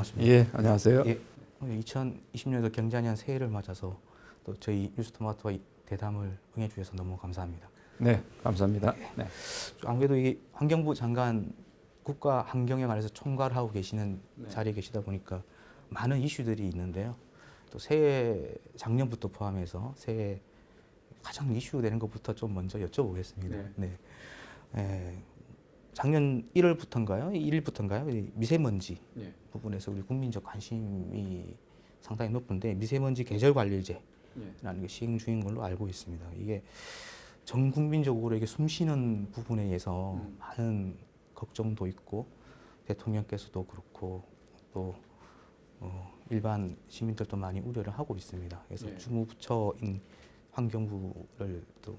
반갑습니다. 예, 안녕하세요. 예, 2020년도 경자년 새해를 맞아서 또 저희 뉴스토마토와 이 대담을 응해주셔서 너무 감사합니다. 네, 감사합니다. 네. 아무래도 이 환경부 장관 국가 환경에 관해서 총괄을 하고 계시는 자리에 계시다 보니까 많은 이슈들이 있는데요. 또 새해 작년부터 포함해서 새해 가장 이슈되는 것부터 좀 먼저 여쭤보겠습니다. 네. 작년 1월부터인가요? 1일부터인가요? 미세먼지 부분에서 우리 국민적 관심이 상당히 높은데 미세먼지 계절 관리제라는 게 시행 중인 걸로 알고 있습니다. 이게 전 국민적으로 이게 숨쉬는 부분에 의해서 많은 걱정도 있고 대통령께서도 그렇고 또 일반 시민들도 많이 우려를 하고 있습니다. 그래서 주무부처인 환경부를 또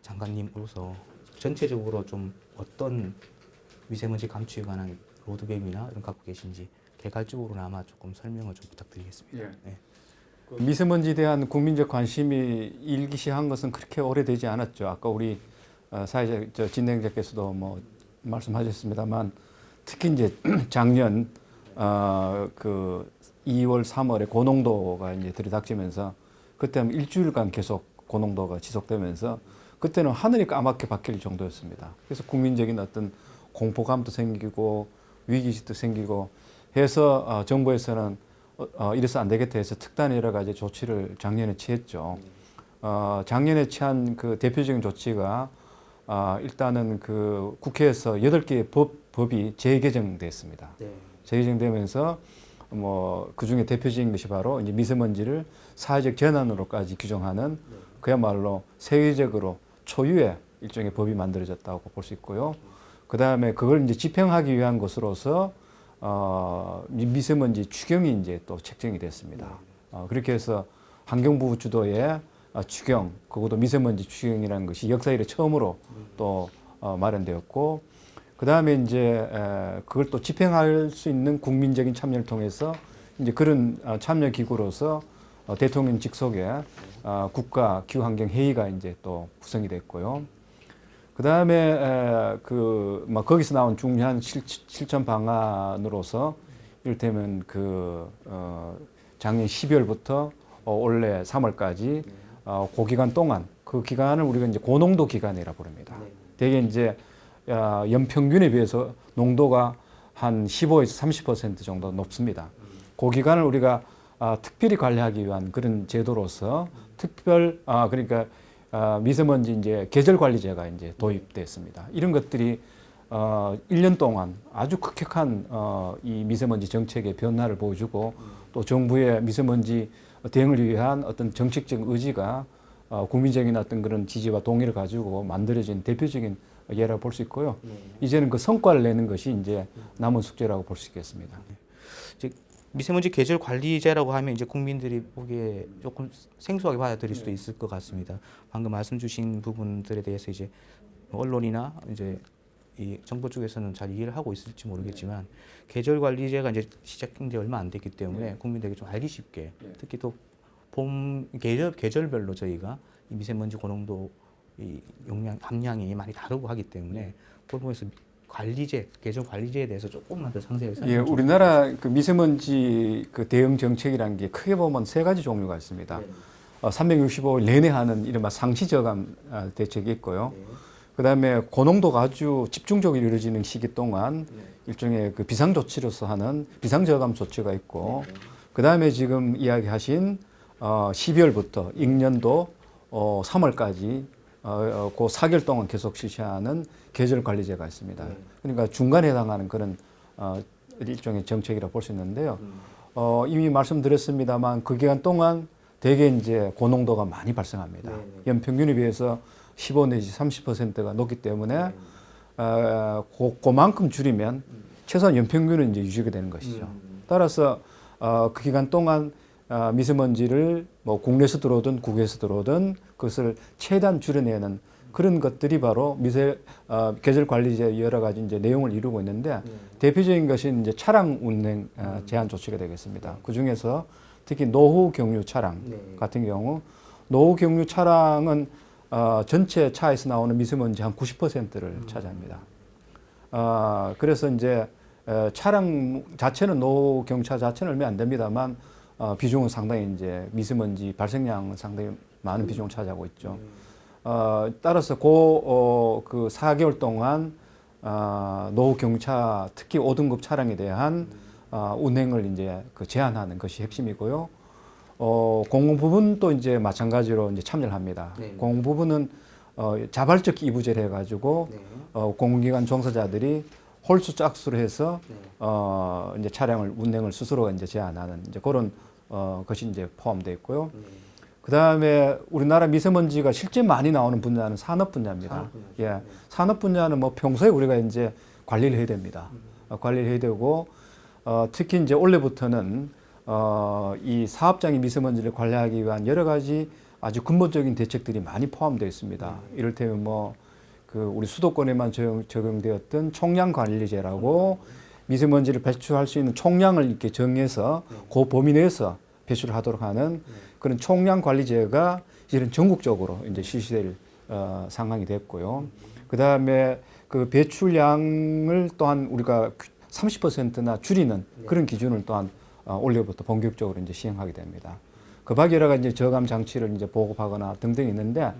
장관님으로서 전체적으로 좀 어떤 미세먼지 감축에 관한 로드맵이나 이런 갖고 계신지 개괄적으로나마 조금 설명을 좀 부탁드리겠습니다. 네. 미세먼지에 대한 국민적 관심이 일기 시작한 것은 그렇게 오래되지 않았죠. 아까 우리 사회자 진행자께서도 뭐 말씀하셨습니다만 특히 이제 작년 그 2월, 3월에 고농도가 이제 들이닥치면서 그때 일주일간 계속 고농도가 지속되면서 그때는 하늘이 까맣게 바뀔 정도였습니다. 그래서 국민적인 어떤 공포감도 생기고 위기의식도 생기고 해서 정부에서는 이래서 안 되겠다 해서 특단 여러 가지 조치를 작년에 취했죠. 작년에 취한 그 대표적인 조치가 일단은 그 국회에서 8개의 법이 재개정됐습니다. 재개정되면서 뭐 그중에 대표적인 것이 바로 이제 미세먼지를 사회적 재난으로까지 규정하는 그야말로 세계적으로 초유의 일종의 법이 만들어졌다고 볼 수 있고요. 그 다음에 그걸 이제 집행하기 위한 것으로서 미세먼지 추경이 이제 또 책정이 됐습니다. 그렇게 해서 환경부 주도의 추경, 그것도 미세먼지 추경이라는 것이 역사 이래 처음으로 또 마련되었고, 그 다음에 이제 그걸 또 집행할 수 있는 국민적인 참여를 통해서 이제 그런 참여 기구로서 대통령 직속의 국가 기후환경 회의가 이제 또 구성이 됐고요. 그 다음에 거기서 나온 중요한 실천 방안으로서 이를테면 작년 12월부터 올해 3월까지 그 기간 동안 그 기간을 우리가 이제 고농도 기간이라 부릅니다. 대개 이제 연평균에 비해서 농도가 한 15에서 30% 정도 높습니다. 그 기간을 우리가 특별히 관리하기 위한 그런 제도로서 그러니까 미세먼지 이제 계절 관리제가 이제 도입됐습니다. 이런 것들이 1년 동안 아주 급격한 이 미세먼지 정책의 변화를 보여주고 또 정부의 미세먼지 대응을 위한 어떤 정책적 의지가 국민적인 어떤 그런 지지와 동의를 가지고 만들어진 대표적인 예라고 볼 수 있고요. 이제는 그 성과를 내는 것이 이제 남은 숙제라고 볼 수 있겠습니다. 미세먼지 계절 관리제라고 하면 이제 국민들이 보기에 조금 생소하게 받아들일 수도 있을 것 같습니다. 방금 말씀 주신 부분들에 대해서 이제 언론이나 이제 이 정부 쪽에서는 잘 이해를 하고 있을지 모르겠지만 계절 관리제가 이제 시작한 지 얼마 안 됐기 때문에 국민들에게 좀 알기 쉽게 특히 또 봄 계절별로 저희가 이 미세먼지 고농도 이 함량이 많이 다르고 하기 때문에 그걸 보면서 계절 관리제에 대해서 조금만 더 상세하게 설명해 주세요. 우리나라 그 미세먼지 그 대응 정책이라는 게 크게 보면 3가지 종류가 있습니다. 365일 내내 하는 이른바 상시 저감 대책이 있고요. 그다음에 고농도가 아주 집중적으로 이루어지는 시기 동안 일종의 그 비상 조치로서 하는 비상 저감 조치가 있고, 그다음에 지금 이야기하신 12월부터 익년도 3월까지 그 4개월 동안 계속 실시하는 계절 관리제가 있습니다. 그러니까 중간에 해당하는 그런 일종의 정책이라고 볼 수 있는데요. 이미 말씀드렸습니다만 그 기간 동안 대개 이제 고농도가 많이 발생합니다. 연평균에 비해서 15 내지 30%가 높기 때문에 그만큼 줄이면 최소한 연평균은 이제 유지가 되는 것이죠. 따라서 그 기간 동안 미세먼지를 뭐 국내에서 들어오든 국외에서 들어오든 그것을 최대한 줄여내는 그런 것들이 바로 계절 관리제 여러 가지 이제 내용을 이루고 있는데 대표적인 것이 이제 차량 운행 제한 조치가 되겠습니다. 그 중에서 특히 노후 경유 차량 같은 경우 노후 경유 차량은 전체 차에서 나오는 미세먼지 한 90%를 차지합니다. 그래서 이제 차량 자체는 노경차 자체는 얼마 안 됩니다만 비중은 상당히 이제 미세먼지 발생량은 상당히 많은 비중을 차지하고 있죠. 따라서 그 4개월 동안 노경차 특히 5등급 차량에 대한 운행을 이제 그 제한하는 것이 핵심이고요. 공공 부분도 이제 마찬가지로 이제 참여를 합니다. 네. 공공 부분은 자발적 이부제를 해가지고 네. 공공기관 종사자들이 홀수 짝수로 해서 네. 이제 차량을 운행을 스스로 이제 제한하는 이제 그런 것이 이제 포함되어 있고요. 네. 그 다음에 우리나라 미세먼지가 실제 많이 나오는 분야는 산업 분야입니다. 산업 분야죠. 예, 네. 산업 분야는 뭐 평소에 우리가 이제 관리를 해야 됩니다. 관리를 해야 되고 특히 이제 올해부터는 이 사업장의 미세먼지를 관리하기 위한 여러 가지 아주 근본적인 대책들이 많이 포함되어 있습니다. 이를테면 뭐 그 우리 수도권에만 적용되었던 총량 관리제라고 미세먼지를 배출할 수 있는 총량을 이렇게 정해서 그 범위 내에서 배출을 하도록 하는 그런 총량 관리제가 이런 전국적으로 이제 실시될 상황이 됐고요. 그 다음에 그 배출량을 또한 우리가 30%나 줄이는 그런 기준을 또한 올해부터 본격적으로 이제 시행하게 됩니다. 그 밖에 여러 가지 이제 저감 장치를 이제 보급하거나 등등 있는데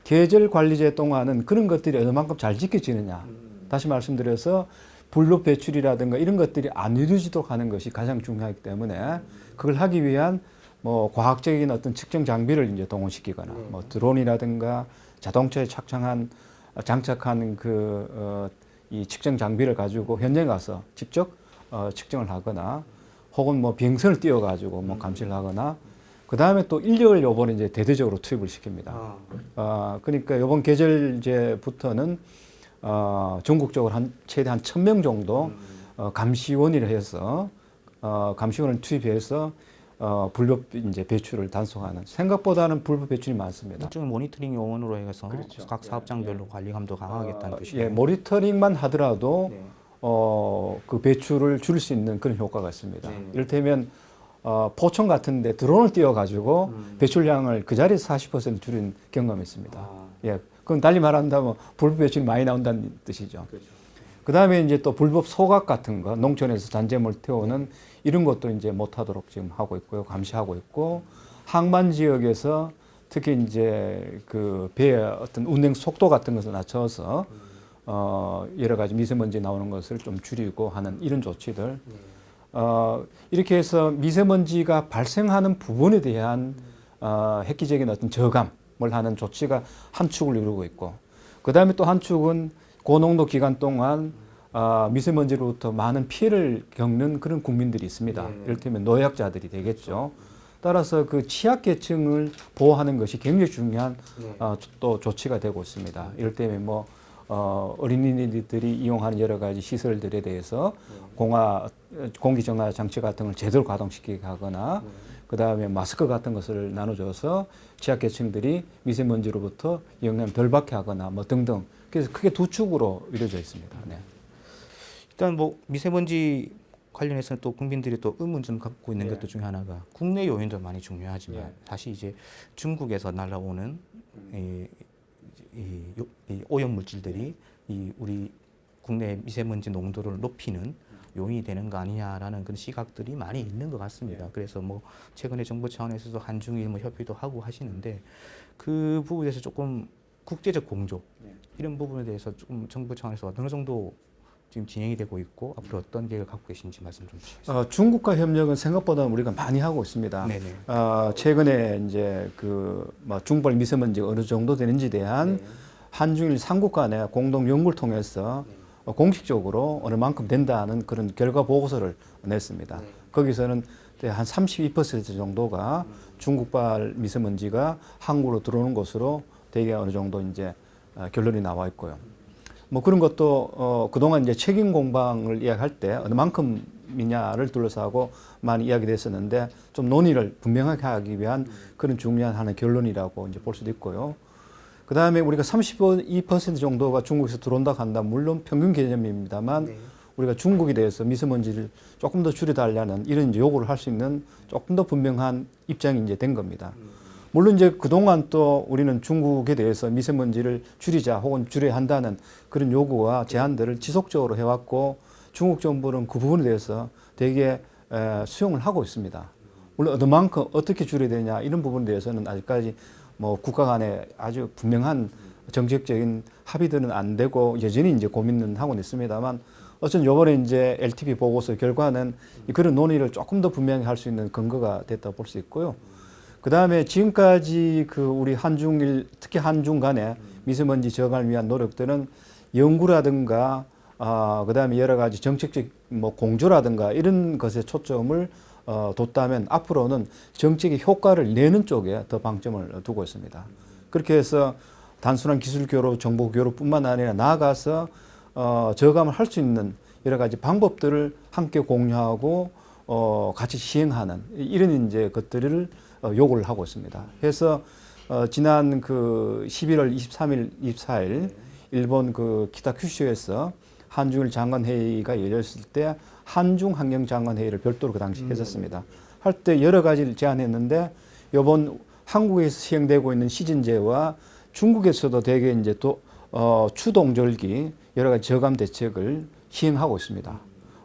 계절 관리제 동안은 그런 것들이 얼마만큼 잘 지켜지느냐. 다시 말씀드려서 불법 배출이라든가 이런 것들이 안 이루어지도록 하는 것이 가장 중요하기 때문에 그걸 하기 위한 뭐 과학적인 어떤 측정 장비를 이제 동원시키거나 뭐 드론이라든가 자동차에 장착한 이 측정 장비를 가지고 현장에 가서 직접 측정을 하거나 혹은 뭐 비행선을 띄워가지고 뭐 감시를 하거나 그 다음에 또 인력을 요번에 이제 대대적으로 투입을 시킵니다. 그러니까 요번 계절제부터는 전국적으로 최대 한 1,000명 정도 감시원을 해서 감시원을 투입해서 불법 이제 배출을 단속하는 생각보다는 불법 배출이 많습니다. 일종의 모니터링 요원으로 해서 그렇죠. 각 사업장별로 관리 감독 강화하겠다는 뜻이에요. 예, 모니터링만 하더라도 네. 그 배출을 줄일 수 있는 그런 효과가 있습니다. 네. 이를테면 포천 같은데 드론을 띄워가지고 배출량을 그 자리에서 40% 줄인 경험이 있습니다. 예, 그건 달리 말한다면 불법 배출이 많이 나온다는 뜻이죠. 그렇죠. 그 다음에 이제 또 불법 소각 같은 거, 농촌에서 잔재물 태우는 이런 것도 이제 못하도록 지금 하고 있고요, 감시하고 있고 항만 지역에서 특히 이제 그 배의 어떤 운행 속도 같은 것을 낮춰서 여러 가지 미세먼지 나오는 것을 좀 줄이고 하는 이런 조치들. 이렇게 해서 미세먼지가 발생하는 부분에 대한 획기적인 어떤 저감을 하는 조치가 한 축을 이루고 있고, 그 다음에 또 한 축은 고농도 기간 동안 미세먼지로부터 많은 피해를 겪는 그런 국민들이 있습니다. 이를테면 노약자들이 되겠죠. 따라서 그 취약계층을 보호하는 것이 굉장히 중요한 또 조치가 되고 있습니다. 이를테면 뭐 어린이들이 이용하는 여러 가지 시설들에 대해서 공기정화 장치 같은 걸 제대로 가동시키게 하거나 그 다음에 마스크 같은 것을 나눠줘서 취약계층들이 미세먼지로부터 영향을 덜 받게 하거나 뭐 등등. 그래서 크게 두 축으로 이루어져 있습니다. 네. 일단 뭐 미세먼지 관련해서는 또 국민들이 또 의문점 갖고 있는 것도 중에 하나가 국내 요인도 많이 중요하지만 사실 이제 중국에서 날아오는 이 오염 물질들이 이 우리 국내 미세먼지 농도를 높이는 요인이 되는 거 아니냐라는 그런 시각들이 많이 있는 것 같습니다. 그래서 뭐 최근에 정부 차원에서도 한중일 뭐 협의도 하고 하시는데 그 부분에서 조금 국제적 공조 이런 부분에 대해서 조금 정부 차원에서 어느 정도 지금 진행이 되고 있고 앞으로 어떤 계획을 갖고 계신지 말씀 좀 주시겠어요? 중국과 협력은 생각보다 우리가 많이 하고 있습니다. 네네. 최근에 이제 뭐 중벌 미세먼지가 어느 정도 되는지 대한 한중일 삼국 간의 공동 연구를 통해서 공식적으로 어느 만큼 된다는 그런 결과 보고서를 냈습니다. 거기서는 한 32% 정도가 중국발 미세먼지가 한국으로 들어오는 것으로 대개 어느 정도 이제 결론이 나와 있고요. 뭐 그런 것도 그동안 이제 책임 공방을 이야기할 때 어느 만큼이냐를 둘러싸고 많이 이야기됐었는데 좀 논의를 분명하게 하기 위한 그런 중요한 하나의 결론이라고 이제 볼 수도 있고요. 그 다음에 우리가 32% 정도가 중국에서 들어온다 한다. 물론 평균 개념입니다만 우리가 중국에 대해서 미세먼지를 조금 더 줄여달라는 이런 이제 요구를 할 수 있는 조금 더 분명한 입장이 이제 된 겁니다. 물론 이제 그동안 또 우리는 중국에 대해서 미세먼지를 줄이자 혹은 줄여야 한다는 그런 요구와 제안들을 지속적으로 해왔고 중국 정부는 그 부분에 대해서 되게 수용을 하고 있습니다. 물론 어느만큼 어떻게 줄여야 되냐 이런 부분에 대해서는 아직까지 뭐 국가 간에 아주 분명한 정책적인 합의들은 안 되고 여전히 이제 고민은 하고 있습니다만 어쨌든 요번에 이제 LTP 보고서 결과는 그런 논의를 조금 더 분명히 할 수 있는 근거가 됐다 볼 수 있고요. 그 다음에 지금까지 그 우리 한중일 특히 한중 간의 미세먼지 저감을 위한 노력들은 연구라든가 그 다음에 여러 가지 정책적 뭐 공조라든가 이런 것에 초점을 뒀다면 앞으로는 정책의 효과를 내는 쪽에 더 방점을 두고 있습니다. 그렇게 해서 단순한 기술 교류, 정보 교류뿐만 아니라 나아가서 저감을 할 수 있는 여러 가지 방법들을 함께 공유하고 같이 시행하는 이런 이제 것들을 요구를 하고 있습니다. 그래서 지난 그 11월 23일, 24일 일본 그 키타 큐슈에서 한중일 장관회의가 열렸을 때 한중 환경장관회의를 별도로 그 당시 했었습니다. 할 때 여러 가지를 제안했는데 이번 한국에서 시행되고 있는 시즌제와 중국에서도 되게 이제 또 추동절기 여러 가지 저감 대책을 시행하고 있습니다.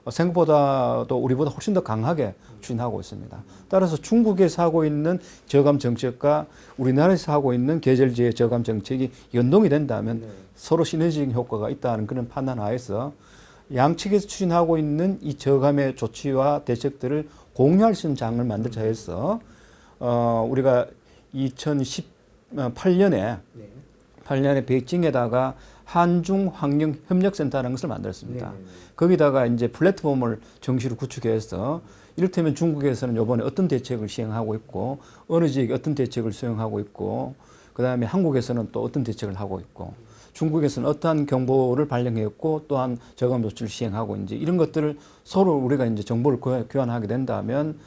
생각보다도 우리보다 훨씬 더 강하게 추진하고 있습니다. 따라서 중국에서 하고 있는 저감 정책과 우리나라에서 하고 있는 계절지의 저감 정책이 연동이 된다면 서로 시너지적 효과가 있다는 그런 판단 하에서 양측에서 추진하고 있는 이 저감의 조치와 대책들을 공유할 수 있는 장을 만들자 해서 우리가 2018년에 베이징에다가 한중 환경 협력센터라는 것을 만들었습니다. 거기다가 이제 플랫폼을 정식으로 구축해서 이를테면 중국에서는 이번에 어떤 대책을 시행하고 있고 어느 지역에 어떤 대책을 수행하고 있고 그다음에 한국에서는 또 어떤 대책을 하고 있고 중국에서는 어떠한 경보를 발령했고 또한 저감 조치를 시행하고 이제 이런 것들을 서로 우리가 이제 정보를 교환하게 된다면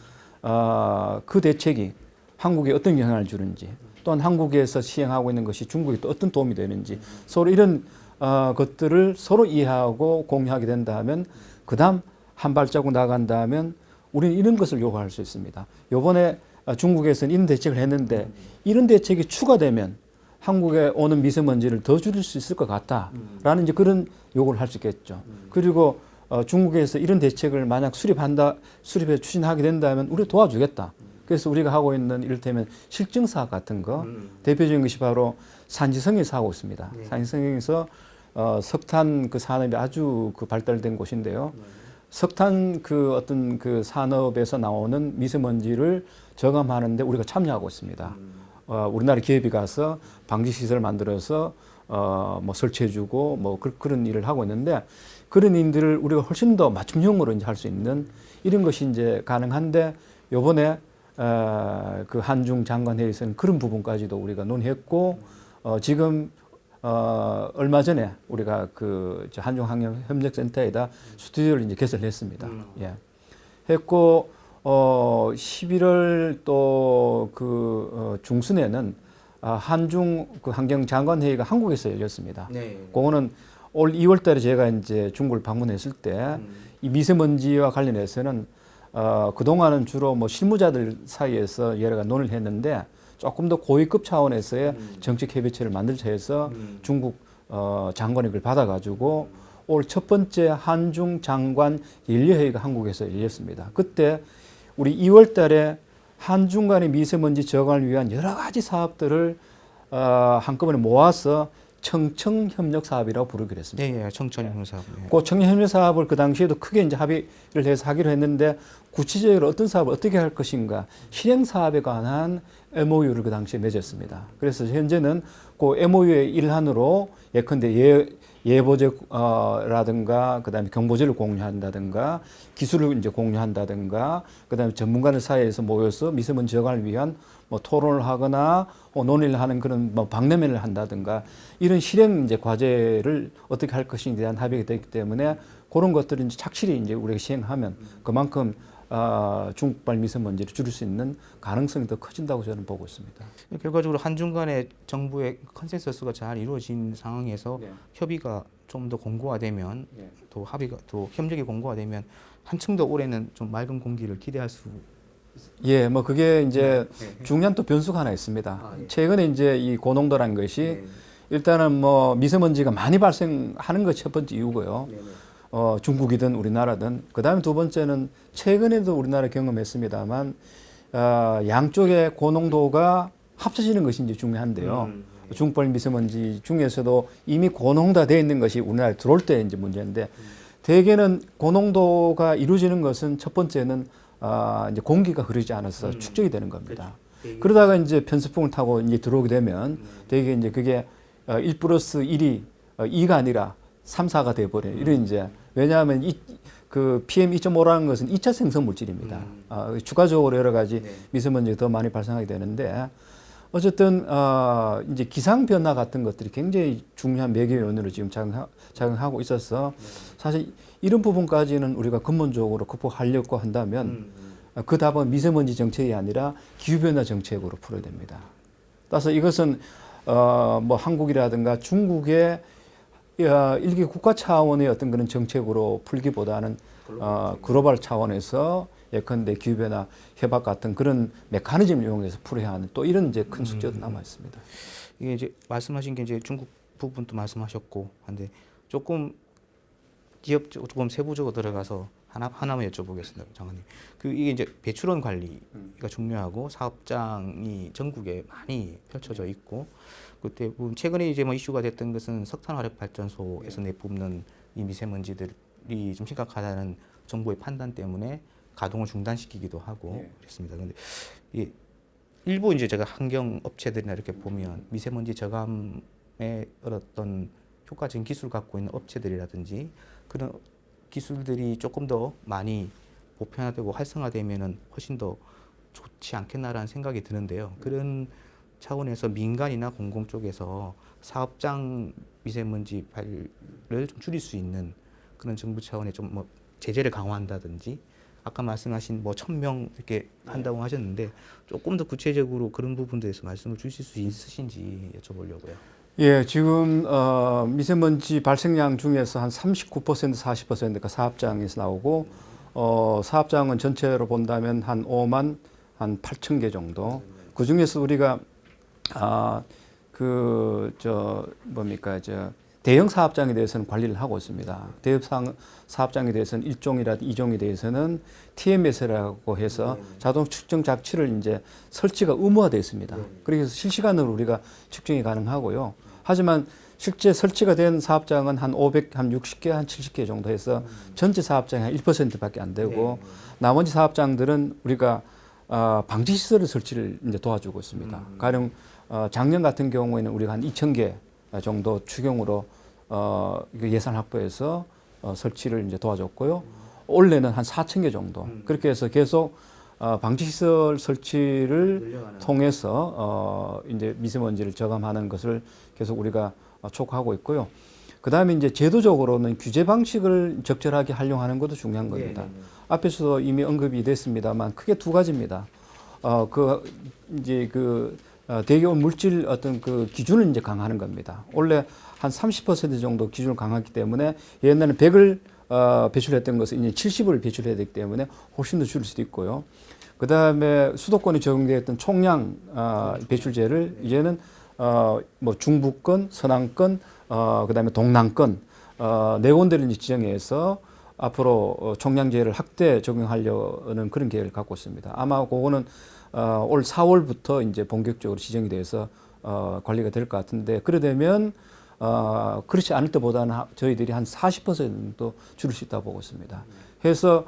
그 대책이 한국에 어떤 영향을 주는지 또한 한국에서 시행하고 있는 것이 중국에 또 어떤 도움이 되는지 서로 이런 것들을 서로 이해하고 공유하게 된다면 그다음 한 발자국 나간다면 우리는 이런 것을 요구할 수 있습니다. 이번에 중국에서는 이런 대책을 했는데 이런 대책이 추가되면 한국에 오는 미세먼지를 더 줄일 수 있을 것 같다라는 이제 그런 요구를 할 수 있겠죠. 그리고 중국에서 이런 대책을 만약 수립해 추진하게 된다면 우리 도와주겠다. 그래서 우리가 하고 있는 이를테면 실증 사업 같은 거 대표적인 것이 바로 산지성에서 하고 있습니다. 산지성에서 석탄 그 산업이 아주 그 발달된 곳인데요. 석탄 그 어떤 그 산업에서 나오는 미세먼지를 저감하는데 우리가 참여하고 있습니다. 우리나라 기업이 가서 방지 시설을 만들어서 뭐 설치해주고 뭐 그런 일을 하고 있는데 그런 일들을 우리가 훨씬 더 맞춤형으로 이제 할 수 있는 이런 것이 이제 가능한데 요번에 그 한중 장관회의에서는 그런 부분까지도 우리가 논의했고 지금 얼마 전에 우리가 그 한중 환경 협력센터에다 스튜디오를 이제 개설을 했습니다. 예. 했고 11월 또 그 중순에는 한중 그 환경 장관회의가 한국에서 열렸습니다. 그거는 올 2월 달에 제가 이제 중국을 방문했을 때 이 미세먼지와 관련해서는 그동안은 주로 뭐 실무자들 사이에서 여러 가지 논의를 했는데 조금 더 고위급 차원에서의 정책 협의체를 만들자 해서 중국 장관이 그걸 받아가지고 올 첫 번째 한중 장관 연례회의가 한국에서 열렸습니다. 그때 우리 2월 달에 한중 간의 미세먼지 저감을 위한 여러 가지 사업들을 한꺼번에 모아서 청청협력사업이라고 부르기로 했습니다. 예, 청천협력사업. 예. 그 청년협력사업을 그 당시에도 크게 이제 합의를 해서 하기로 했는데 구체적으로 어떤 사업을 어떻게 할 것인가 실행사업에 관한 MOU를 그 당시에 맺었습니다. 그래서 현재는 그 MOU의 일환으로 예컨대 예보제라든가 그다음에 경보제를 공유한다든가 기술을 이제 공유한다든가 그다음에 전문가들 사이에서 모여서 미세먼지 저감을 위한 뭐 토론을 하거나 논의를 하는 그런 뭐 박람회를 한다든가 이런 실행 이제 과제를 어떻게 할 것인지에 대한 합의가 됐기 때문에 그런 것들을 이제 착실히 이제 우리가 시행하면 그만큼 중국발 미세먼지를 줄일 수 있는 가능성이 더 커진다고 저는 보고 있습니다. 결과적으로 한중 간의 정부의 컨센서스가 잘 이루어진 상황에서 협의가 좀 더 공고화되면 또 합의가 또 협력이 공고화되면 한층 더 올해는 좀 맑은 공기를 기대할 수. 예, 뭐 그게 이제 중요한 또 변수가 하나 있습니다. 최근에 이제 이 고농도라는 것이 일단은 뭐 미세먼지가 많이 발생하는 것이 첫 번째 이유고요. 중국이든 우리나라든. 그다음에 두 번째는 최근에도 우리나라 경험했습니다만 양쪽의 고농도가 합쳐지는 것이 이제 중요한데요. 중벌 미세먼지 중에서도 이미 고농도되어 있는 것이 우리나라에 들어올 때 이제 문제인데 대개는 고농도가 이루어지는 것은 첫 번째는 이제 공기가 흐르지 않아서 축적이 되는 겁니다. 그러다가 이제 편수풍을 타고 이제 들어오게 되면 대개 이제 그게 1 플러스 1이 2가 아니라 3, 4가 돼버려요. 이런 이제 왜냐하면 그 PM 2.5라는 것은 2차 생성 물질입니다. 추가적으로 여러 가지 미세먼지가 더 많이 발생하게 되는데 어쨌든 이제 기상 변화 같은 것들이 굉장히 중요한 매개 요인으로 지금 작용하고 있어서 사실 이런 부분까지는 우리가 근본적으로 극복하려고 한다면 그 답은 미세먼지 정책이 아니라 기후변화 정책으로 풀어야 됩니다. 따라서 이것은 뭐 한국이라든가 중국의 일개 국가 차원의 어떤 그런 정책으로 풀기보다는 글로벌 차원에서 예컨대 기후변화 협약 같은 그런 메커니즘을 이용해서 풀어야 하는 또 이런 이제 큰 숙제도 남아 있습니다. 이게 이제 말씀하신 게 이제 중국 부분도 말씀하셨고 한데 조금 기업 조금 세부적으로 들어가서 하나만 여쭤보겠습니다, 장관님. 이게 이제 배출원 관리가 중요하고 사업장이 전국에 많이 펼쳐져 있고 그때 최근에 이제 뭐 이슈가 됐던 것은 석탄 화력 발전소에서 내뿜는 이 미세먼지들이 좀 심각하다는 정부의 판단 때문에 가동을 중단시키기도 하고 그랬습니다. 그런데 이 일부 이제 제가 환경 업체들이나 이렇게 보면 미세먼지 저감에 어떤 효과적인 기술을 갖고 있는 업체들이라든지 그런 기술들이 조금 더 많이 보편화되고 활성화되면은 훨씬 더 좋지 않겠나라는 생각이 드는데요. 그런 차원에서 민간이나 공공 쪽에서 사업장 미세먼지 발을 좀 줄일 수 있는 그런 정부 차원의 좀 뭐 제재를 강화한다든지 아까 말씀하신 뭐 1,000명 이렇게 한다고 하셨는데 조금 더 구체적으로 그런 부분들에서 말씀을 주실 수 있으신지 여쭤보려고요. 예, 지금 미세먼지 발생량 중에서 한 39%, 40%가 사업장에서 나오고 사업장은 전체로 본다면 한 5만 한 8천 개 정도. 그 중에서 우리가 대형 사업장에 대해서는 관리를 하고 있습니다. 대형 사업장에 대해서는 1종이라든지 2종에 대해서는 TMS라고 해서 자동 측정 장치를 이제 설치가 의무화되어 있습니다. 그래서 실시간으로 우리가 측정이 가능하고요. 하지만 실제 설치가 된 사업장은 한 60개, 한 70개 정도 해서 전체 사업장의 한 1%밖에 안 되고 나머지 사업장들은 우리가 방지시설을 설치를 이제 도와주고 있습니다. 가령 작년 같은 경우에는 우리가 한 2,000개 정도 추경으로 예산 확보해서 설치를 이제 도와줬고요. 올해는 한 4,000개 정도. 그렇게 해서 계속 방지시설 설치를 통해서 이제 미세먼지를 저감하는 것을 계속 우리가 촉구하고 있고요. 그 다음에 이제 제도적으로는 규제 방식을 적절하게 활용하는 것도 중요한 겁니다. 앞에서도 이미 언급이 됐습니다만 크게 두 가지입니다. 대기오염 물질 어떤 그 기준을 이제 강화하는 겁니다. 원래 한 30% 정도 기준을 강화하기 때문에 옛날에 100을 배출했던 것을 이제 70을 배출해야 되기 때문에 훨씬 더 줄일 수도 있고요. 그 다음에 수도권에 적용되었던 총량 배출제를 이제는 뭐 중부권, 서남권, 그 다음에 동남권 네 군데를 지정해서 앞으로 총량제를 확대 적용하려는 그런 계획을 갖고 있습니다. 아마 그거는 올 4월부터 이제 본격적으로 지정이 돼서 관리가 될 것 같은데 그러되면 그렇지 않을 때보다는 저희들이 한 40% 정도 줄일 수 있다고 보고 있습니다. 해서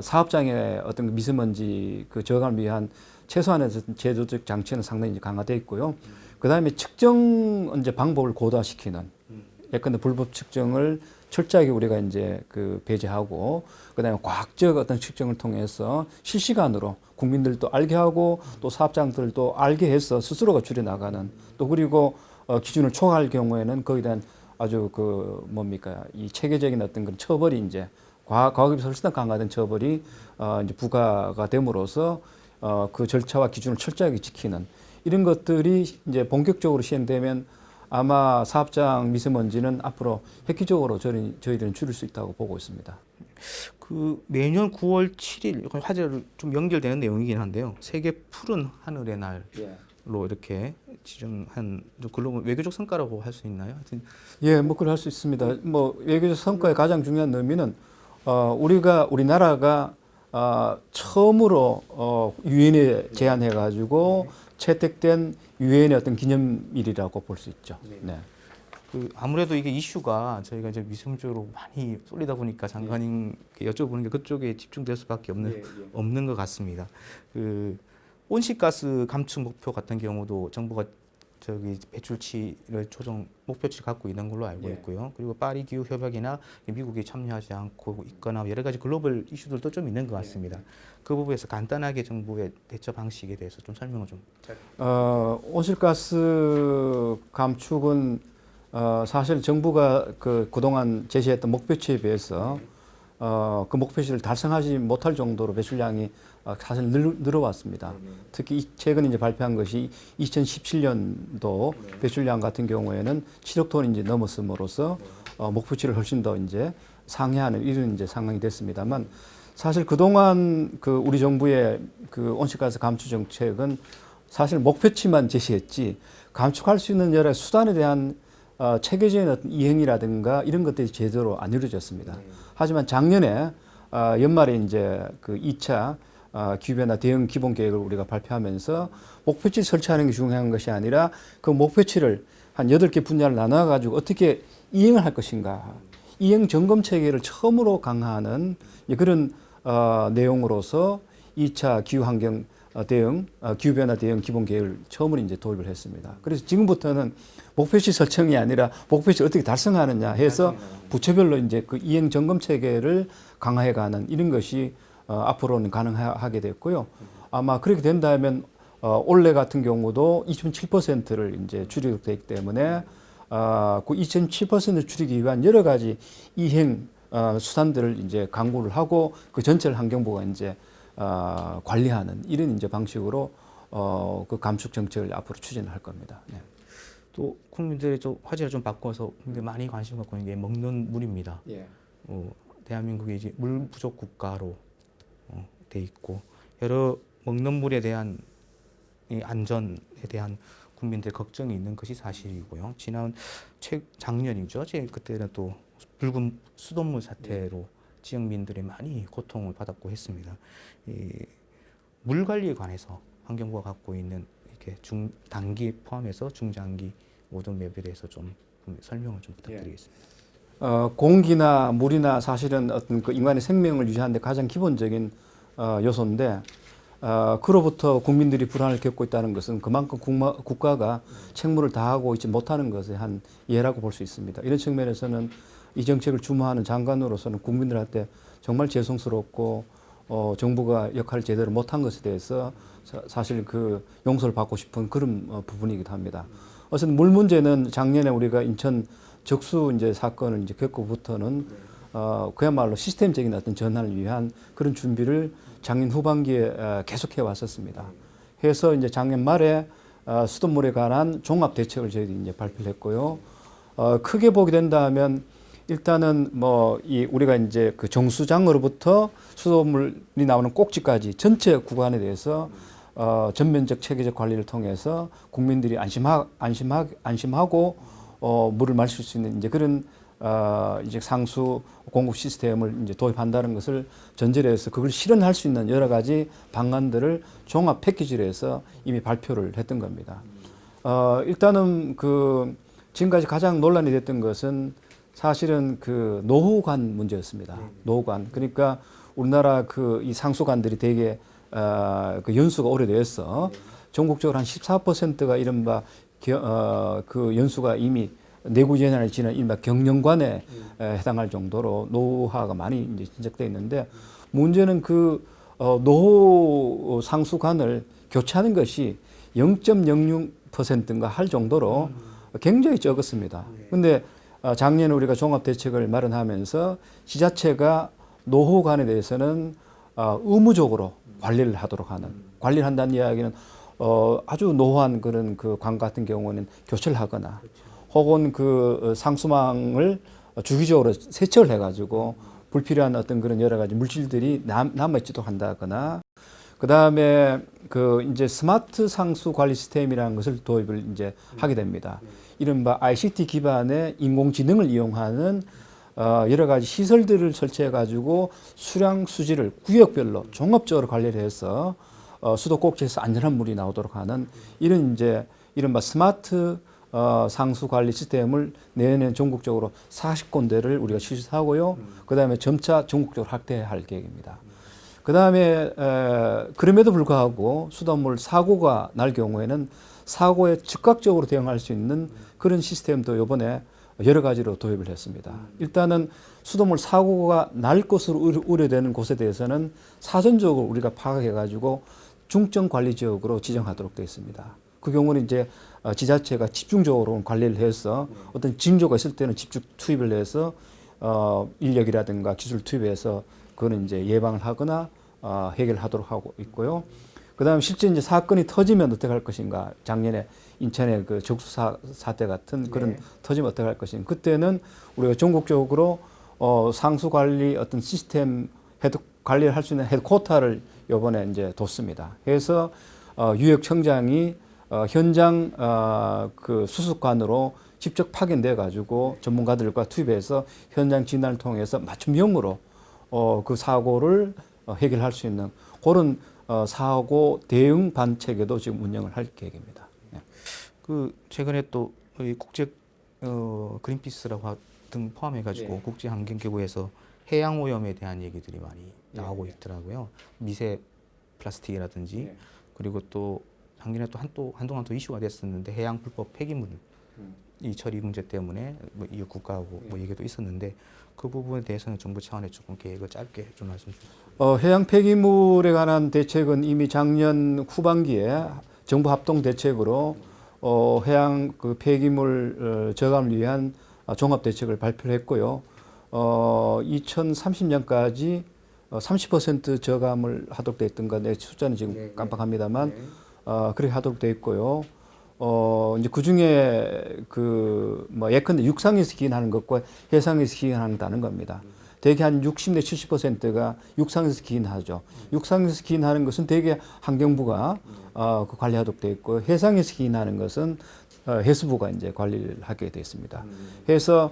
사업장의 어떤 미세먼지 그 저감을 위한 최소한의 제도적 장치는 상당히 이제 강화되어 있고요. 그 다음에 측정 이제 방법을 고도화시키는 예컨대 불법 측정을 철저하게 우리가 이제 그 배제하고 그다음에 과학적 어떤 측정을 통해서 실시간으로 국민들도 알게 하고 또 사업장들도 알게 해서 스스로가 줄여 나가는 또 그리고 기준을 초과할 경우에는 거기에 대한 아주 이 체계적인 어떤 그런 처벌이 이제 과거에 훨씬 더 강화된 처벌이 이제 부과가 됨으로써 그 절차와 기준을 철저하게 지키는 이런 것들이 이제 본격적으로 시행되면 아마 사업장 미세먼지는 앞으로 획기적으로 저희들은 줄일 수 있다고 보고 있습니다. 매년 9월 7일 화제로 좀 연결되는 내용이긴 한데요. 세계 푸른 하늘의 날 로 이렇게 지정한 글로벌 외교적 성과라고 할 수 있나요? 하여튼 예, 뭐 그럴 수 있습니다. 뭐 외교적 성과의 가장 중요한 의미는 우리나라가 처음으로 유엔에 제안해가지고 채택된 유엔의 어떤 기념일이라고 볼 수 있죠. 네. 그 아무래도 이게 이슈가 저희가 이제 미sem적으로 많이 쏠리다 보니까 장관님께 여쭤보는 게 그쪽에 집중될 수밖에 없는 것 같습니다. 그 온실가스 감축 목표 같은 경우도 정부가 저기 배출치를 조정 목표치를 갖고 있는 걸로 알고 있고요. 그리고 파리 기후 협약이나 미국이 참여하지 않고 있거나 여러 가지 글로벌 이슈들도 좀 있는 것 같습니다. 그 부분에서 간단하게 정부의 대처 방식에 대해서 좀 설명을 좀. 온실가스 감축은 사실 정부가 그동안 제시했던 목표치에 비해서 그 목표치를 달성하지 못할 정도로 배출량이 사실 늘어왔습니다. 특히 최근 이제 발표한 것이 2017년도 배출량 같은 경우에는 7억 톤이 이제 넘었음으로써 목표치를 훨씬 더 이제 상회하는 이런 이제 상황이 됐습니다만 사실 그동안 그 우리 정부의 그 온실가스 감축 정책은 사실 목표치만 제시했지 감축할 수 있는 여러 수단에 대한 체계적인 어떤 이행이라든가 이런 것들이 제대로 안 이루어졌습니다. 하지만 작년에 연말에 이제 그 2차 기후변화 대응 기본 계획을 우리가 발표하면서 목표치 설치하는 게 중요한 것이 아니라 그 목표치를 한 8개 분야를 나눠 가지고 어떻게 이행을 할 것인가. 이행 점검 체계를 처음으로 강화하는 그런 내용으로서 2차 기후 환경 대응, 기후변화 대응 기본 계획을 처음으로 이제 도입을 했습니다. 그래서 지금부터는 목표치 설정이 아니라 목표치 어떻게 달성하느냐 해서 부처별로 이제 그 이행 점검 체계를 강화해가는 이런 것이 앞으로는 가능하게 됐고요. 아마 그렇게 된다면 올해 같은 경우도 2.7%를 이제 줄이게 되기 때문에 그 2.7% 줄이기 위한 여러 가지 이행 수단들을 이제 강구를 하고 그 전체를 환경부가 이제 관리하는 이런 이제 방식으로 그 감축 정책을 앞으로 추진할 겁니다. 네. 또 국민들의 좀 화제를 좀 바꿔서 국민들이 많이 관심 갖고 있는 게 먹는 물입니다. 대한민국이 이제 물 부족 국가로 돼 있고 여러 먹는 물에 대한 이 안전에 대한 국민들 걱정이 있는 것이 사실이고요. 지난 작년이죠. 그때는 또 붉은 수돗물 사태로 지역민들이 많이 고통을 받았고 했습니다. 물 관리에 관해서 환경부가 갖고 있는 이렇게 중단기 포함해서 중장기 모든 맵에 대해서 좀 설명을 좀 부탁드리겠습니다. 공기나 물이나 사실은 어떤 그 인간의 생명을 유지하는 데 가장 기본적인 요소인데 그로부터 국민들이 불안을 겪고 있다는 것은 그만큼 국가가 책무를 다하고 있지 못하는 것의 한 예라고 볼 수 있습니다. 이런 측면에서는 이 정책을 주무하는 장관으로서는 국민들한테 정말 죄송스럽고 정부가 역할을 제대로 못한 것에 대해서 사실 그 용서를 받고 싶은 그런 부분이기도 합니다. 어쨌든 물 문제는 작년에 우리가 인천 적수 이제 사건을 이제 겪고부터는 그야말로 시스템적인 어떤 전환을 위한 그런 준비를 작년 후반기에 계속해 왔었습니다. 해서 이제 작년 말에 수돗물에 관한 종합 대책을 저희들이 이제 발표를 했고요. 크게 보게 된다면 일단은 뭐 이 우리가 이제 그 정수장으로부터 수돗물이 나오는 꼭지까지 전체 구간에 대해서 전면적 체계적 관리를 통해서 국민들이 안심하고 물을 마실 수 있는 이제 그런 이제 상수 공급 시스템을 이제 도입한다는 것을 전제로 해서 그걸 실현할 수 있는 여러 가지 방안들을 종합 패키지로 해서 이미 발표를 했던 겁니다. 일단은 그 지금까지 가장 논란이 됐던 것은 사실은 그 노후관 문제였습니다. 노후관. 그러니까 우리나라 그 이 상수관들이 되게 그 연수가 오래돼서 전국적으로 한 14%가 이른바 그 연수가 이미 내구 제한을 지난 이른바 경영관에 해당할 정도로 노후화가 많이 이제 진척되어 있는데 문제는 그 노후 상수관을 교체하는 것이 0.06%인가 할 정도로 굉장히 적었습니다. 근데 작년에 우리가 종합대책을 마련하면서 지자체가 노후관에 대해서는 의무적으로 관리를 하도록 하는, 관리를 한다는 이야기는 아주 노후한 그런 그 관 같은 경우는 교체를 하거나 혹은 그 상수망을 주기적으로 세척을 해가지고 불필요한 어떤 그런 여러 가지 물질들이 남아있지도 한다거나 그다음에 그 이제 스마트 상수 관리 시스템이라는 것을 도입을 이제 하게 됩니다. 이른바 ICT 기반의 인공지능을 이용하는 여러 가지 시설들을 설치해 가지고 수량 수질을 구역별로 종합적으로 관리를 해서 수도꼭지에서 안전한 물이 나오도록 하는 이런 이제 이른바 스마트 상수 관리 시스템을 내년 전국적으로 40군데를 우리가 실시하고요. 그다음에 점차 전국적으로 확대할 계획입니다. 그다음에 그럼에도 불구하고 수돗물 사고가 날 경우에는 사고에 즉각적으로 대응할 수 있는 그런 시스템도 이번에 여러 가지로 도입을 했습니다. 일단은 수돗물 사고가 날 것으로 우려되는 곳에 대해서는 사전적으로 우리가 파악해 가지고 중점 관리 지역으로 지정하도록 되어 있습니다. 그 경우는 이제 지자체가 집중적으로 관리를 해서 어떤 징조가 있을 때는 집중 투입을 해서 인력이라든가 기술 투입해서 그거는 이제 예방을 하거나 해결하도록 하고 있고요. 그다음 실제 이제 사건이 터지면 어떻게 할 것인가. 작년에 인천의 그 적수 사태 같은 그런 터지면 어떻게 할 것인가. 그때는 우리가 전국적으로 상수 관리 어떤 시스템 관리를 할 수 있는 헤드쿼터를 이번에 이제 뒀습니다. 그래서 유역청장이 현장 그 수습관으로 직접 파견돼 가지고 전문가들과 투입해서 현장 진단을 통해서 맞춤형으로 그 사고를 해결할 수 있는 그런 사고 대응 반 체계도 지금 운영을 할 계획입니다. 네. 그 최근에 또 국제 그린피스라고 등 포함해가지고 국제 환경 기구에서 해양 오염에 대한 얘기들이 많이 나오고 있더라고요. 미세 플라스틱이라든지 그리고 또 작년에 또 한동안 또 이슈가 됐었는데 해양 불법 폐기물 이 처리 문제 때문에 뭐 이웃 국가하고 뭐 얘기도 있었는데 그 부분에 대해서는 정부 차원에 조금 계획을 짧게 좀 말씀 주세요. 해양 폐기물에 관한 대책은 이미 작년 후반기에 정부 합동 대책으로 해양 그 폐기물 저감을 위한 종합 대책을 발표를 했고요. 2030년까지 30% 저감을 하도록 돼 있던가 내 숫자는 지금 깜빡합니다만 그렇게 하도록 돼 있고요. 이제 그 중에 뭐 예컨대 육상에서 기인하는 것과 해상에서 기인한다는 겁니다. 대개 한 60 내 70%가 육상에서 기인하죠. 육상에서 기인하는 것은 대개 환경부가 그 관리하도록 돼 있고 해상에서 기인하는 것은 해수부가 이제 관리를 하게 돼 있습니다. 그래서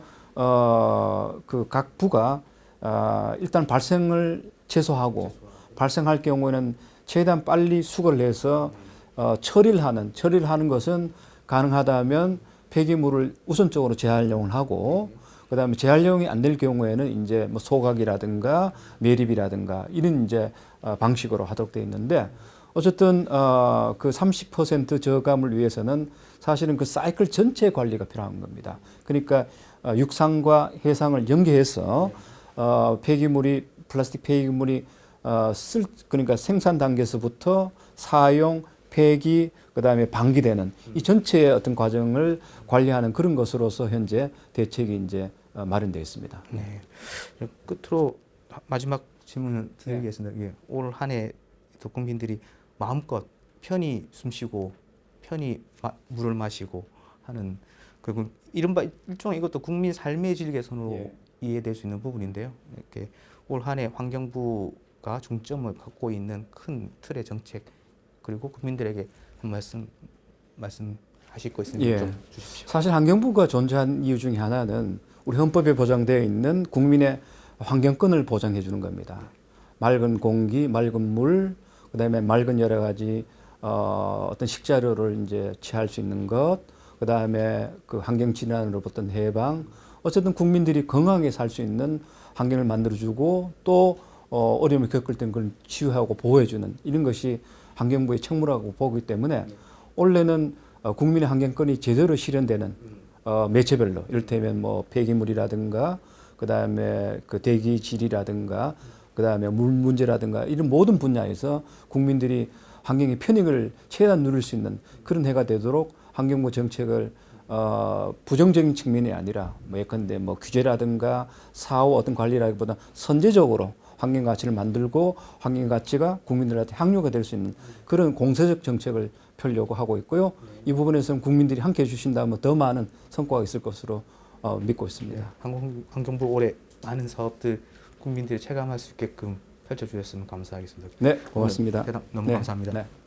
그 각 부가 일단 발생을 최소화하고 발생할 경우에는 최대한 빨리 수거를 해서 처리를 하는 것은 가능하다면 폐기물을 우선적으로 재활용을 하고 그다음에 재활용이 안 될 경우에는 이제 뭐 소각이라든가 매립이라든가 이런 이제 방식으로 하도록 되어 있는데 어쨌든 그 30% 저감을 위해서는 사실은 그 사이클 전체 관리가 필요한 겁니다. 그러니까 육상과 해상을 연계해서 폐기물이 플라스틱 폐기물이 그러니까 생산 단계에서부터 사용, 폐기, 그다음에 방기되는 이 전체의 어떤 과정을 관리하는 그런 것으로서 현재 대책이 이제 마련되어 있습니다. 네. 끝으로 마지막 질문을 드리겠습니다. 예. 올 한 해 국민들이 마음껏 편히 숨쉬고 편히 물을 마시고 하는 그리고 이른바 일종의 이것도 국민 삶의 질 개선으로 이해될 수 있는 부분인데요. 이렇게 올 한 해 환경부가 중점을 갖고 있는 큰 틀의 정책 그리고 국민들에게 한 말씀하실 거 있으면 좀 주십시오. 사실 환경부가 존재한 이유 중에 하나는 우리 헌법에 보장되어 있는 국민의 환경권을 보장해 주는 겁니다. 맑은 공기, 맑은 물, 그다음에 맑은 여러 가지 어떤 식자료를 이제 취할 수 있는 것, 그다음에 그 환경 질환으로부터 해방, 어쨌든 국민들이 건강하게 살 수 있는 환경을 만들어주고 또 어려움을 겪을 때 그걸 치유하고 보호해주는 이런 것이 환경부의 책무라고 보기 때문에 올해는 국민의 환경권이 제대로 실현되는 매체별로 이를테면 뭐 폐기물이라든가 그다음에 그 대기 질이라든가 그다음에 물 문제라든가 이런 모든 분야에서 국민들이 환경의 편익을 최대한 누릴 수 있는 그런 해가 되도록 환경부 정책을 부정적인 측면이 아니라 뭐 예컨대 뭐 규제라든가 사후 어떤 관리라기보다 선제적으로 환경 가치를 만들고 환경 가치가 국민들한테 향유가 될 수 있는 그런 공세적 정책을 펴려고 하고 있고요. 이 부분에서는 국민들이 함께 해주신다면 더 많은 성과가 있을 것으로 믿고 있습니다. 환경부 올해 많은 사업들 국민들이 체감할 수 있게끔 펼쳐주셨으면 감사하겠습니다. 네, 고맙습니다. 대답 너무 네, 감사합니다. 네.